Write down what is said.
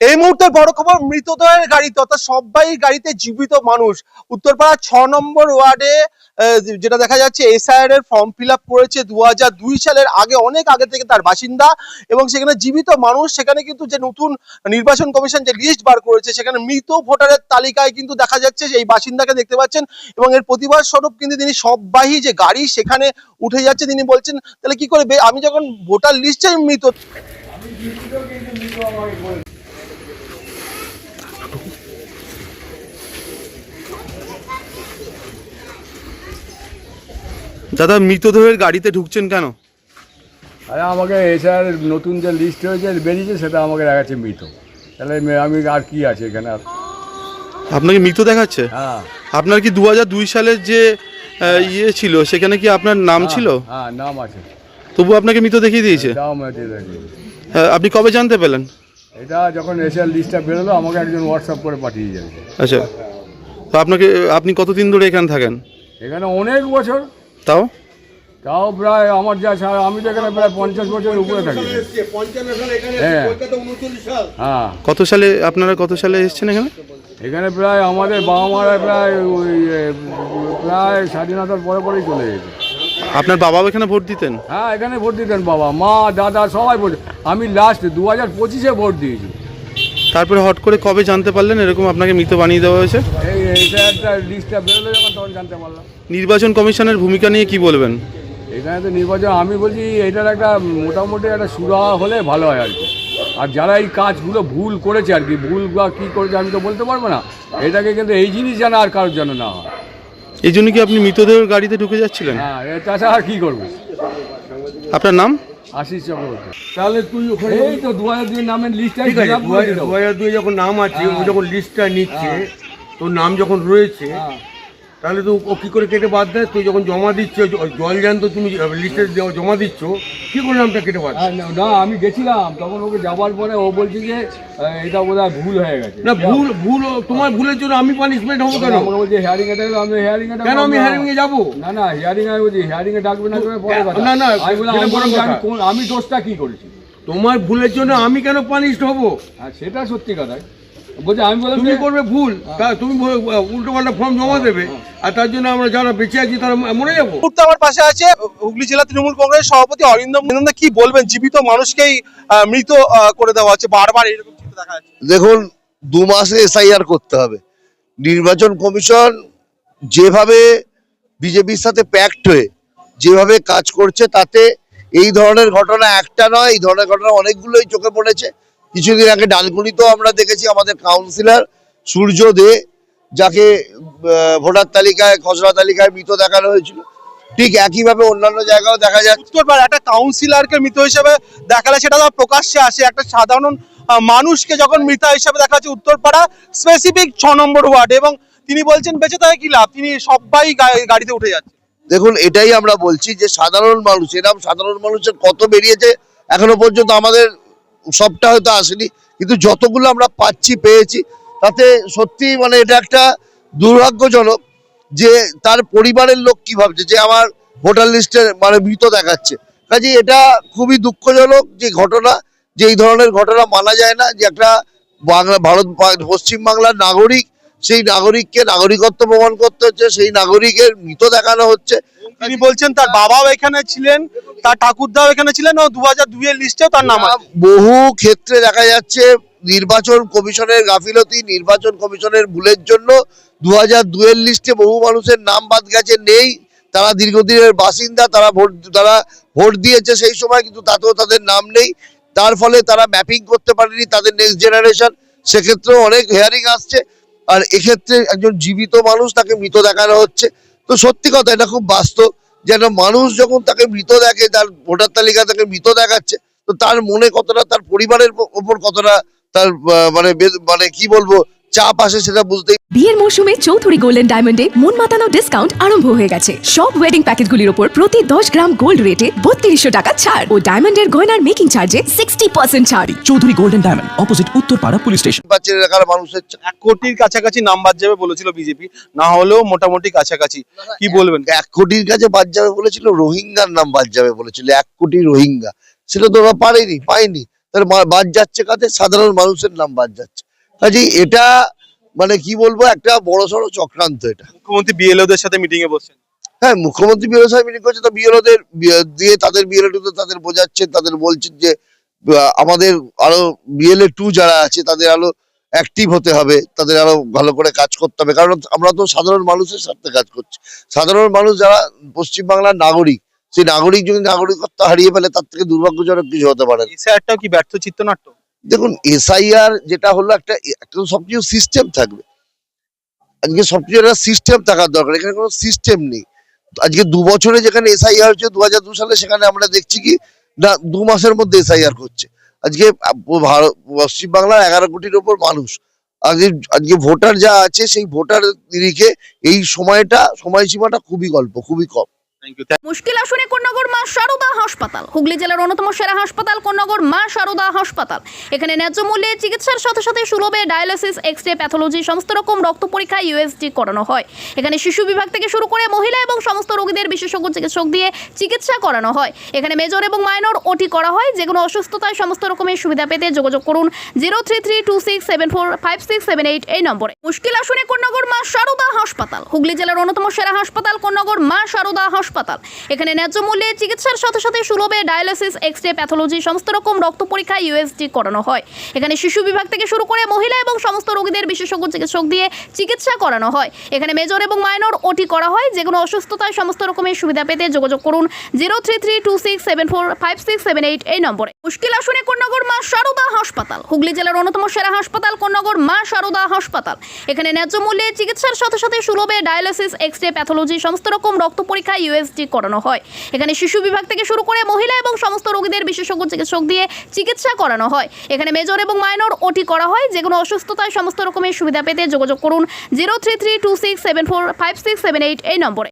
এই মুহূর্তে বড় খবর, মৃতদেহের গাড়িতে অর্থাৎ সবাই গাড়িতে জীবিত মানুষ। উত্তরপাড়া 6 নম্বর ওয়ার্ডে যেটা দেখা যাচ্ছে, এসআইআর এর ফর্ম ফিল আপ করেছে 2002 সালের আগে, অনেক আগে থেকে তার বাসিন্দা, এবং সেখানে জীবিত মানুষ। সেখানে কিন্তু যে নতুন নির্বাচন কমিশন যে লিস্ট বার করেছে, সেখানে মৃত ভোটারের তালিকায় কিন্তু দেখা যাচ্ছে এই বাসিন্দাকে দেখতে পাচ্ছেন, এবং এর প্রতিবাদ স্বরূপ কিন্তু তিনি সববাহী যে গাড়ি সেখানে উঠে যাচ্ছে। তিনি বলছেন, তাহলে কি করে আমি যখন ভোটার লিস্টে মৃত। দাদা, মৃতদেহের গাড়িতে ঢুকছেন কেন? আরে আমাকে এসআর নতুন যে লিস্ট হয়েছে বেরিয়েছে সেটা আমাকে দেখাচ্ছে মৃত। তাহলে আমি আর কি আছে এখানে? আপনাকে মৃত দেখাচ্ছে? হ্যাঁ। আপনার কি 2002 সালের যে ইয়ে ছিল সেখানে কি আপনার নাম ছিল? হ্যাঁ, নাম আছে। তবু আপনাকে মৃত দেখিয়ে দিয়েছে? আপনি কবে জানতে পেলেন? এটা যখন এসআর লিস্টটা বেরোলো আমাকে একজন হোয়াটসঅ্যাপ করে পাঠিয়ে যাচ্ছে। আচ্ছা, তো আপনি কতদিন ধরে এখানে থাকেন? এখানে অনেক বছর। তাও প্রায় আমার আমি তো এখানে প্রায় 50 বছরের উপরে থাকি। হ্যাঁ। হ্যাঁ। আপনারা কত সালে এসেছেন এখানে? এখানে প্রায় আমাদের বাবা মারা প্রায় স্বাধীনতার পরে পরেই চলে গেছে। আপনার বাবাও এখানে ভোট দিতেন? হ্যাঁ, এখানে ভোট দিতেন বাবা, মা, দাদা সবাই ভোট। আমি লাস্ট 2025-এ ভোট দিয়েছি। তারপরে হট করে কবে জানতে পারলেন এরকম আপনাকে মৃত বানিয়ে দেওয়া হয়েছে? এইটা একটা লিস্টটা বেরোলো যখন, তখন জানতে পারলাম। নির্বাচন কমিশনের ভূমিকা নিয়ে কি বলবেন? এখানে তো নির্বাচন, আমি বলছি এটার একটা মোটামুটি একটা সুরাহা হলে ভালো হয় আর কি। আর যারা এই কাজগুলো ভুল করেছে আর কি, ভুল বা কী করেছে আমি তো বলতে পারবো না। এটাকে কিন্তু এই জিনিস যেন আর কারোর যেন না হয়। এই জন্য কি আপনি মৃতদেহের গাড়িতে ঢুকে যাচ্ছিলেন? হ্যাঁ, তাছাড়া আর কী করবো। আপনার নাম? আশিস চক্রবর্তী। তাহলে তুই ওখানে এই তো 2002 নামের লিস্টটা 2002 যখন নাম আছে, ও যখন লিস্টটা নিচ্ছে, তোর নাম যখন রয়েছে, তাহলে তো ও কী করে কেটে বাদ দেয়? তুই যখন জমা দিচ্ছ জল জ্যান্ত, তুমি লিস্টে জমা দিচ্ছ, কী করে নামটা কেটে বাদ? না, আমি গেছিলাম তখন, ওকে যাওয়ার পরে ও বলছে যে এটা বোধহয় ভুল হয়ে গেছে। না, ভুল তোমার ভুলের জন্য আমি পানিশমেন্ট হবো কেন? আমাকে বলছে হিয়ারিং এ ডাকলে, আমি হিয়ারিং এ কেন আমি হিয়ারিং এ যাবো? না, হিয়ারিং এ বলছি, হিয়ারিং এ ডাকবে না পরে কথা। না, আমি বললাম আমি দোষটা কি করেছি? তোমার ভুলের জন্য আমি কেন পানিশড হবো? হ্যাঁ, সেটা সত্যি কথা। বলছে আমি বললাম তুমি করবে ভুল, তুমি উল্টো পাল্টা ফর্ম জমা দেবে, আর তার জন্য আমরা যারা বেঁচে আছি তারা মরে যাবো। আমার পাশে আছে হুগলি জেলা তৃণমূল কংগ্রেস সভাপতি অরিন্দম। কি বলবেন? জীবিত মানুষকেই মৃত করে দেওয়া হচ্ছে, বারবার এরকম চিত্র দেখা যাচ্ছে। দেখুন, 2 মাসে এসআইআর করতে হবে। নির্বাচন কমিশন যেভাবে বিজেপির সাথে প্যাক্ট হয়ে যেভাবে কাজ করছে, তাতে এই ধরনের ঘটনা একটা নয়, এই ধরনের ঘটনা অনেকগুলোই চোখে পড়েছে। কিছুদিন আগে ডানকুনিতেও আমরা দেখেছি আমাদের কাউন্সিলর সূর্য দে, যাকে ভোটার তালিকায়, খসড়া তালিকায় মৃত দেখানো হয়েছিল। ঠিক একইভাবে অন্যান্য জায়গাও দেখা যাচ্ছে। উত্তরপাড়া একটা কাউন্সিলরকে মৃত হিসেবে দেখালে সেটা তো প্রকাশ্যে আসে, একটা সাধারণ মানুষকে যখন মৃত হিসেবে দেখা যাচ্ছে উত্তরপাড়া স্পেসিফিক 6 নম্বর ওয়ার্ড, এবং তিনি বলছেন বেঁচে থাকে কি লাভ, তিনি সবাই গাড়িতে উঠে যাচ্ছে। দেখুন, এটাই আমরা বলছি যে সাধারণ মানুষ, এরকম সাধারণ মানুষের কত বেরিয়েছে এখনো পর্যন্ত, আমাদের সবটা হয়তো আসেনি, কিন্তু যতগুলো আমরা পেয়েছি, তাতে সত্যি মানে এটা একটা দুর্ভাগ্যজনক যে তার পরিবারের লোক কি ভাবছে যে আমার ভোটার লিস্টে মানে মৃত দেখাচ্ছে। কাজে এটা খুবই দুঃখজনক যে ঘটনা, যে এই ধরনের ঘটনা মানা যায় না। যে একটা পশ্চিমবাংলার নাগরিক, সেই নাগরিককে নাগরিকত্ব প্রমাণ করতে হচ্ছে, সেই নাগরিকের মৃত দেখানো হচ্ছে। তিনি বলছেন তার বাবাও এখানে ছিলেন, তার ঠাকুরদাও এখানে ছিলেন, ও 2002 এর লিস্টেও তার নাম আছে। বহু ক্ষেত্রে দেখা যাচ্ছে নির্বাচন কমিশনের গাফিলতি, নির্বাচন কমিশনের ভুলের জন্য 2002 এর লিস্টে বহু মানুষের নাম বাদ গেছে, নেই। তারা দীর্ঘদিনের বাসিন্দা, তারা ভোট দিয়েছে সেই সময়, কিন্তু তাতেও তাদের নাম নেই। তার ফলে তারা ম্যাপিং করতে পারেনি তাদের নেক্সট জেনারেশন, সেক্ষেত্রেও অনেক হেয়ারিং আসছে। আর এক্ষেত্রে একজন জীবিত মানুষ, তাকে মৃত দেখানো হচ্ছে। তো সত্যি কথা, এটা খুব বাস্তব যে একটা মানুষ যখন তাকে মৃত দেখে, তার ভোটার তালিকা তাকে মৃত দেখাচ্ছে, তো তার মনে কতটা, তার পরিবারের ওপর কতটা তার মানে কি বলবো চাপ আসে, সেটা বুঝতেই। বিয়ের মৌসুমে চৌধুরী গোল্ডেন ডায়মন্ডে মন মাতানো ডিসকাউন্ট আরম্ভ হয়ে গেছে। সব ওয়েডিং প্যাকেজগুলির উপর প্রতি 10 গ্রাম গোল্ড রেটে 3200 টাকা ছাড় ও ডায়মন্ডের গয়নার মেকিং চার্জে 60% ছাড়। Chowdhury golden diamond, opposite Uttarpara police station. মানুষের 1 কোটির কাছাকাছি নাম বাদ যাবে বলেছিল বিজেপি, না হলেও মোটামুটি কাছাকাছি। কি বলবেন? 1 কোটির কাছে বাদ যাবে বলেছিল, রোহিঙ্গার নাম বাদ যাবে বলেছিল, 1 কোটি রোহিঙ্গা, সেটা তো ওরা পায়নি। তাহলে বাদ যাচ্ছে কাতে সাধারণ মানুষের নাম বাদ যাচ্ছে। কাজে এটা মানে কি বলবো, একটা বড়সড় চক্রান্ত এটা। মুখ্যমন্ত্রী বিএলওদের সাথে মিটিং এ বসছেন। হ্যাঁ, মুখ্যমন্ত্রী বিএলও সাহেব মিটিং করছে, তো বিএলওদের দিয়ে তাদের বিএলও তাদের বোঝাচ্ছেন, তাদের বলছেন যে আমাদের আরো BLA 2 যারা আছে তাদের আরো অ্যাক্টিভ হতে হবে, তাদের আরো ভালো করে কাজ করতে হবে, কারণ আমরা তো সাধারণ মানুষের সাথে কাজ করছি। সাধারণ মানুষ যারা পশ্চিমবাংলার নাগরিক, সেই নাগরিক যদি নাগরিকত্ব হারিয়ে ফেলে তার থেকে দুর্ভাগ্যজনক কিছু হতে পারে না। এসআইআরটাও কি ব্যর্থ চিত্রনাট্য? দেখুন, SIR যেটা হলো একটা সবকিছু সিস্টেম থাকবে। আজকে সবকিছু একটা সিস্টেম থাকার দরকার, এখানে কোনো সিস্টেম নেই। আজকে 2 বছরে যেখানে SIR হচ্ছে 2002 সালে, সেখানে আমরা দেখছি কি না 2 মাসের মধ্যে SIR করছে। আজকে পশ্চিমবাংলার 11 কোটির ওপর মানুষ, আজকে ভোটার যা আছে সেই ভোটার নিরিখে এই সময়সীমাটা খুবই খুবই কম। Thank you. মুশকিল আসনে কোন্নগর মা শারদা হাসপাতাল, হুগলি জেলার অন্যতম সেরা হাসপাতাল কোন্নগর মা শারদা হাসপাতাল। এখানে ন্যায্য মূল্যে চিকিৎসার সাথে সাথে সুলভে ডায়ালিসিস, এক্স-রে, প্যাথোলজি, সমস্ত রকম রক্ত পরীক্ষা, USG করানো হয়। এখানে শিশু বিভাগ থেকে শুরু করে মহিলা এবং সমস্ত রোগীদের বিশেষজ্ঞ চিকিৎসক দিয়ে চিকিৎসা করানো হয়। এখানে মেজর এবং মাইনর OT করা হয়। যে কোনো অসুস্থতায় সমস্ত রকমের সুবিধা পেতে যোগাযোগ করুন 0332674567 এই নম্বরে। মুশকিল আসনে কোন্নগর মা শারদা হাসপাতাল, হুগলি জেলার অন্যতম সেরা হাসপাতাল কোন্নগর মা শারদা হাসপাতাল। এখানে ন্যায্য মূল্যে চিকিৎসার সাথে সাথে সুলভে ডায়ালিসিস, এক্স-রে, প্যাথোলজি, সমস্ত রকম রক্ত পরীক্ষা, USG করানো হয়। এখানে শিশু বিভাগ থেকে শুরু করে মহিলা এবং সমস্ত রোগীদের বিশেষজ্ঞ চিকিৎসক দিয়ে চিকিৎসা করানো হয়। এখানে মেজর এবং মাইনর OT করা হয়। যে কোনো অসুস্থতায় সমস্ত রকমের সুবিধা পেতে যোগাযোগ করুন 0332674567 এই নম্বরে। মুশকিল আসনে কোন্নগর মা শারদা হাসপাতাল, হুগলি জেলার অন্যতম সেরা হাসপাতাল কোন্নগর মা শারদা হাসপাতাল। এখানে ন্যায্য মূল্যে চিকিৎসার সাথে সাথে সুলভে ডায়ালিসিস, এক্স-রে, প্যাথোলজি, সমস্ত রকম রক্ত পরীক্ষা, USG করানো হয়। এখানে শিশু বিভাগ থেকে শুরু করে মহিলা এবং সমস্ত রোগীদের বিশেষজ্ঞ চিকিৎসক দিয়ে চিকিৎসা করানো হয়। এখানে মেজর এবং মাইনর OT করা হয়। যে কোনো অসুস্থতায় সমস্ত রকমের সুবিধা পেতে যোগাযোগ করুন 0332674567 এই নম্বরে।